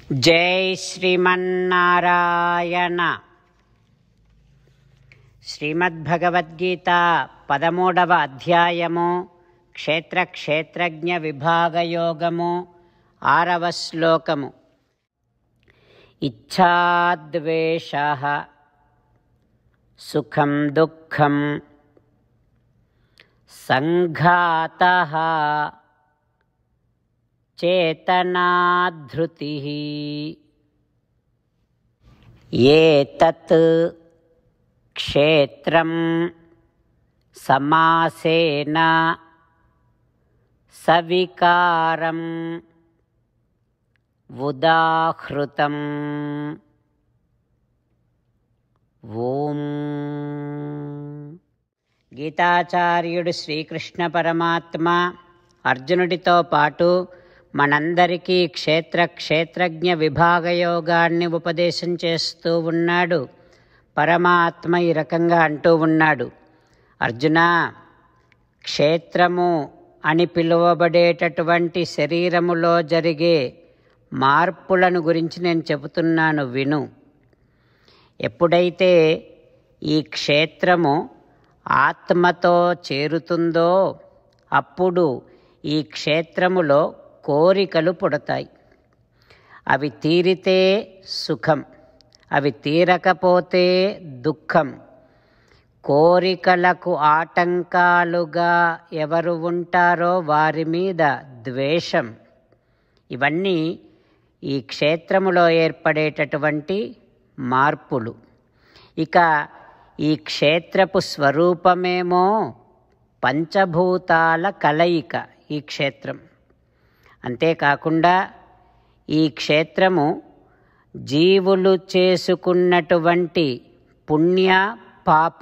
జై శ్రీమన్నారాయణ. శ్రీమద్భగవద్గీత 13వ అధ్యాయము క్షేత్రజ్ఞ విభాగయోగము 6వ శ్లోకము. ఇచ్ఛాద్వేషః సుఖం దుఃఖం సంఘాతః చేతనాధృతిః ఏతత్ క్షేత్రం సమాసేన సవికారం ఉదాహృతం. ఓం. గీతాచార్యుడు శ్రీకృష్ణ పరమాత్మ అర్జునుడితో పాటు మనందరికీ క్షేత్రజ్ఞ విభాగయోగాన్ని ఉపదేశం చేస్తూ ఉన్నాడు. పరమాత్మ ఈ రకంగా అంటూ ఉన్నాడు, అర్జున, క్షేత్రము అని పిలువబడేటటువంటి శరీరములో జరిగే మార్పులను గురించి నేను చెబుతున్నాను, విను. ఎప్పుడైతే ఈ క్షేత్రము ఆత్మతో చేరుతుందో అప్పుడు ఈ క్షేత్రములో కోరికలు పుడతాయి. అవి తీరితే సుఖం, అవి తీరకపోతే దుఃఖం. కోరికలకు ఆటంకాలుగా ఎవరు ఉంటారో వారి మీద ద్వేషం. ఇవన్నీ ఈ క్షేత్రములో ఏర్పడేటటువంటి మార్పులు. ఇక ఈ క్షేత్రపు స్వరూపమేమో పంచభూతాల కలయిక ఈ క్షేత్రం. అంతేకాకుండా ఈ క్షేత్రము జీవులు చేసుకున్నటువంటి పుణ్య పాప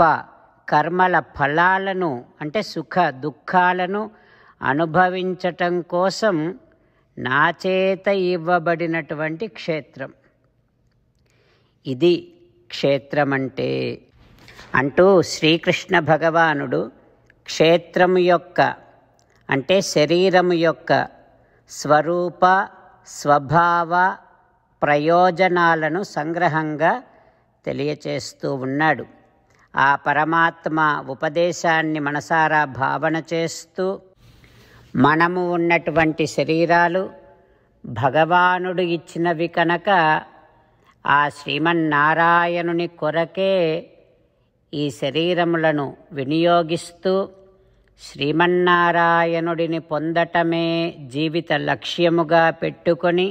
కర్మల ఫలాలను, అంటే సుఖ దుఃఖాలను అనుభవించటం కోసం నా చేత ఇవ్వబడినటువంటి క్షేత్రం. ఇది క్షేత్రమంటే అంటూ శ్రీకృష్ణ భగవానుడు క్షేత్రము యొక్క, అంటే శరీరము యొక్క స్వరూప స్వభావ ప్రయోజనాలను సంగ్రహంగా తెలియచేస్తూ ఉన్నాడు. ఆ పరమాత్మ ఉపదేశాన్ని మనసారా భావన చేస్తూ, మనము ఉన్నటువంటి శరీరాలు భగవానుడు ఇచ్చినవి కనుక ఆ శ్రీమన్నారాయణుని కొరకే ఈ శరీరములను వినియోగిస్తూ శ్రీమన్నారాయణుడిని పొందటమే జీవిత లక్ష్యముగా పెట్టుకొని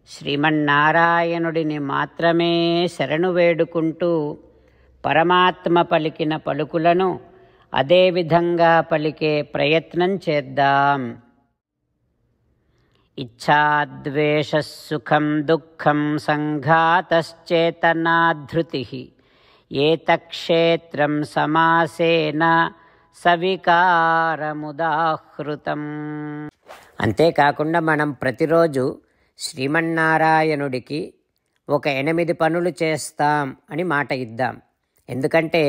శ్రీమన్నారాయణుడిని మాత్రమే శరణు వేడుకుంటూ పరమాత్మ పలికిన పలుకులను అదేవిధంగా పలికే ప్రయత్నం చేద్దాం. ఇచ్ఛాద్వేష సుఖం దుఃఖం సంఘాతశ్చేతనాధృతిః ఏతక్షేత్రం సమాసేన సవికారముదాహృతం. అంతేకాకుండా మనం ప్రతిరోజు శ్రీమన్నారాయణుడికి ఒక 8 పనులు చేస్తాం అని మాట ఇద్దాం. ఎందుకంటే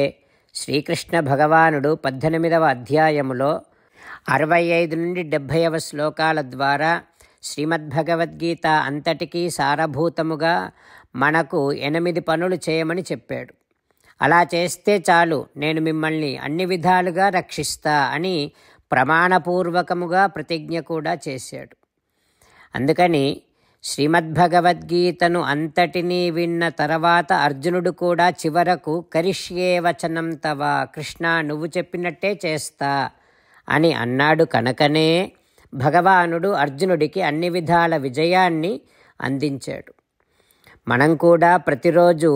శ్రీకృష్ణ భగవానుడు 18వ అధ్యాయములో 65 నుండి 70వ శ్లోకాల ద్వారా శ్రీమద్భగవద్గీత అంతటికీ సారభూతముగా మనకు 8 పనులు చేయమని చెప్పాడు. అలా చేస్తే చాలు, నేను మిమ్మల్ని అన్ని విధాలుగా రక్షిస్తా అని ప్రమాణపూర్వకముగా ప్రతిజ్ఞ కూడా చేశాడు. అందుకని శ్రీమద్భగవద్గీతను అంతటినీ విన్న తర్వాత అర్జునుడు కూడా చివరకు కరిష్యే వచనం తవ, కృష్ణ నువ్వు చెప్పినట్టే చేస్తా అని అన్నాడు. కనుకనే భగవానుడు అర్జునుడికి అన్ని విధాల విజయాన్ని అందించాడు. మనం కూడా ప్రతిరోజు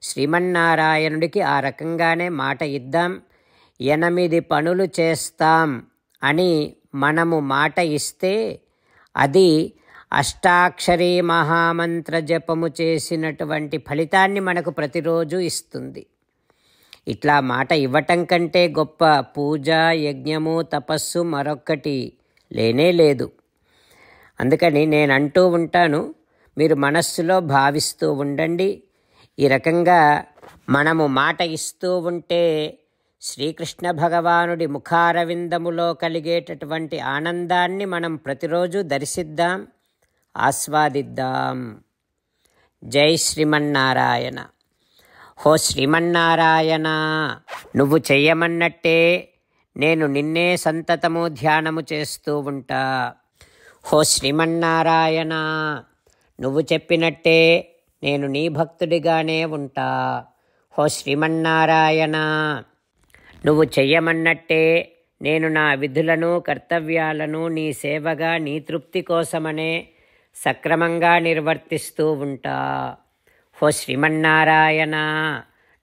శ్రీమన్నారాయణుడికి ఆ రకంగానే మాట ఇద్దాం. 8 పనులు చేస్తాం అని మనము మాట ఇస్తే అది అష్టాక్షరీ మహామంత్ర జపము చేసినటువంటి ఫలితాన్ని మనకు ప్రతిరోజు ఇస్తుంది. ఇట్లా మాట ఇవ్వటం కంటే గొప్ప పూజ, యజ్ఞము, తపస్సు మరొక్కటి లేనే లేదు. అందుకని నేను అంటూ ఉంటాను, మీరు మనస్సులో భావిస్తూ ఉండండి. ఈ రకంగా మనము మాట ఇస్తూ ఉంటే శ్రీకృష్ణ భగవానుడి ముఖారవిందములో కలిగేటటువంటి ఆనందాన్ని మనం ప్రతిరోజు దర్శిద్దాం, ఆస్వాదిద్దాం. జై శ్రీమన్నారాయణ. హో శ్రీమన్నారాయణ, నువ్వు చెయ్యమన్నట్టే నేను నిన్నే సంతతము ధ్యానము చేస్తూ ఉంటా. హో శ్రీమన్నారాయణ, నువ్వు చెప్పినట్టే నేను నీ భక్తుడిగానే ఉంటా. హో శ్రీమన్నారాయణ, నువ్వు చెయ్యమన్నట్టే నేను నా విధులను కర్తవ్యాలను నీ సేవగా నీ తృప్తి కోసమనే సక్రమంగా నిర్వర్తిస్తూ ఉంటా. హో శ్రీమన్నారాయణ,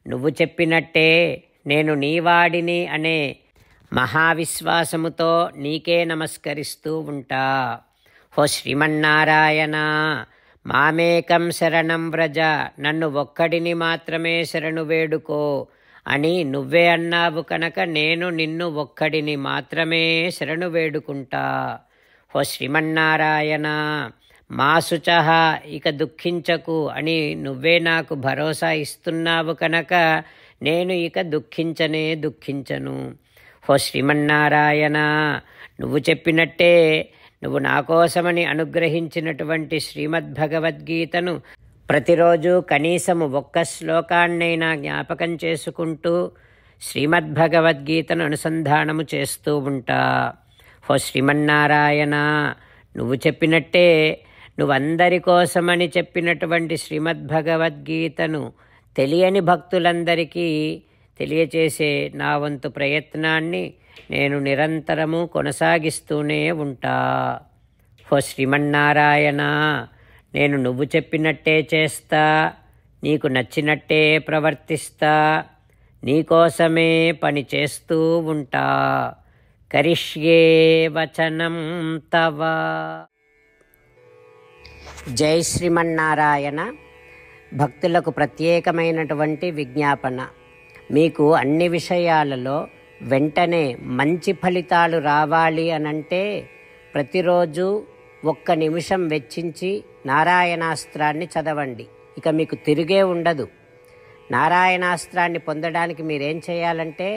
నువ్వు చెప్పినట్టే నేను నీవాడిని అనే మహావిశ్వాసముతో నీకే నమస్కరిస్తూ ఉంటా. హో శ్రీమన్నారాయణ, మామేకం శరణం వ్రజ, నన్ను ఒక్కడిని మాత్రమే శరణు వేడుకో అని నువ్వే అన్నావు కనుక నేను నిన్ను ఒక్కడిని మాత్రమే శరణు వేడుకుంటా. హో శ్రీమన్నారాయణ, మా శుచః, ఇక దుఃఖించకు అని నువ్వే నాకు భరోసా ఇస్తున్నావు కనుక నేను ఇక దుఃఖించను. హో శ్రీమన్నారాయణ, నువ్వు చెప్పినట్టే నువ్వు నా కోసమని అనుగ్రహించినటువంటి శ్రీమద్భగవద్గీతను ప్రతిరోజు కనీసము ఒక్క శ్లోకాన్నైనా జ్ఞాపకం చేసుకుంటూ శ్రీమద్భగవద్గీతను అనుసంధానము చేస్తూ ఉంటా. హో శ్రీమన్నారాయణ, నువ్వు చెప్పినట్టే నువ్వందరి కోసమని చెప్పినటువంటి శ్రీమద్భగవద్గీతను తెలియని భక్తులందరికీ తెలియచేసే నా వంతు ప్రయత్నాన్ని నేను నిరంతరము కొనసాగిస్తూనే ఉంటా. హో శ్రీమన్నారాయణ, నేను నువ్వు చెప్పినట్టే చేస్తా, నీకు నచ్చినట్టే ప్రవర్తిస్తా, నీకోసమే పని చేస్తూ ఉంటా. కరిష్యే వచనం తవ. జై శ్రీమన్నారాయణ. భక్తులకు ప్రత్యేకమైనటువంటి విజ్ఞాపన. మీకు అన్ని విషయాలలో వెంటనే మంచి ఫలితాలు రావాలి అనంటే ప్రతిరోజు 1 నిమిషం వెచ్చించి నారాయణాస్త్రాన్ని చదవండి. ఇక మీకు తిరిగే ఉండదు. నారాయణాస్త్రాన్ని పొందడానికి మీరేం చేయాలంటే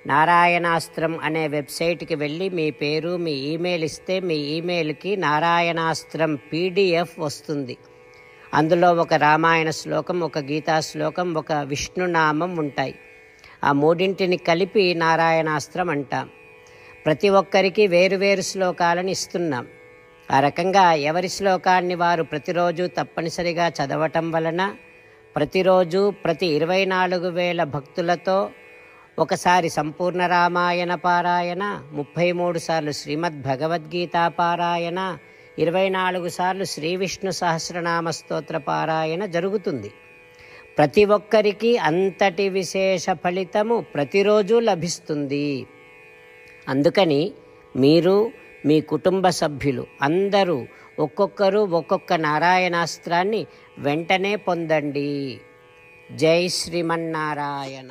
నారాయణాస్త్రం అనే వెబ్సైట్కి వెళ్ళి మీ పేరు మీ ఈమెయిల్ ఇస్తే మీ ఈమెయిల్కి నారాయణాస్త్రం PDF వస్తుంది. అందులో ఒక రామాయణ శ్లోకం, ఒక గీతా శ్లోకం, ఒక విష్ణునామం ఉంటాయి. ఆ మూడింటిని కలిపి నారాయణాస్త్రం అంటాం. ప్రతి ఒక్కరికి వేరువేరు శ్లోకాలను ఇస్తున్నాం. ఆ రకంగా ఎవరి శ్లోకాన్ని వారు ప్రతిరోజు తప్పనిసరిగా చదవటం వలన ప్రతిరోజు ప్రతి 24,000 భక్తులతో ఒకసారి సంపూర్ణ రామాయణ పారాయణ, 33 సార్లు శ్రీమద్ భగవద్గీత పారాయణ, 24 సార్లు శ్రీ విష్ణు సహస్రనామ స్తోత్ర పారాయణ జరుగుతుంది. ప్రతి ఒక్కరికి అంతటి విశేష ఫలితము ప్రతిరోజు లభిస్తుంది. అందుకని మీరు మీ కుటుంబ సభ్యులు అందరూ ఒక్కొక్కరు ఒక్కొక్క నారాయణాస్త్రాన్ని వెంటనే పొందండి. జై శ్రీమన్నారాయణ.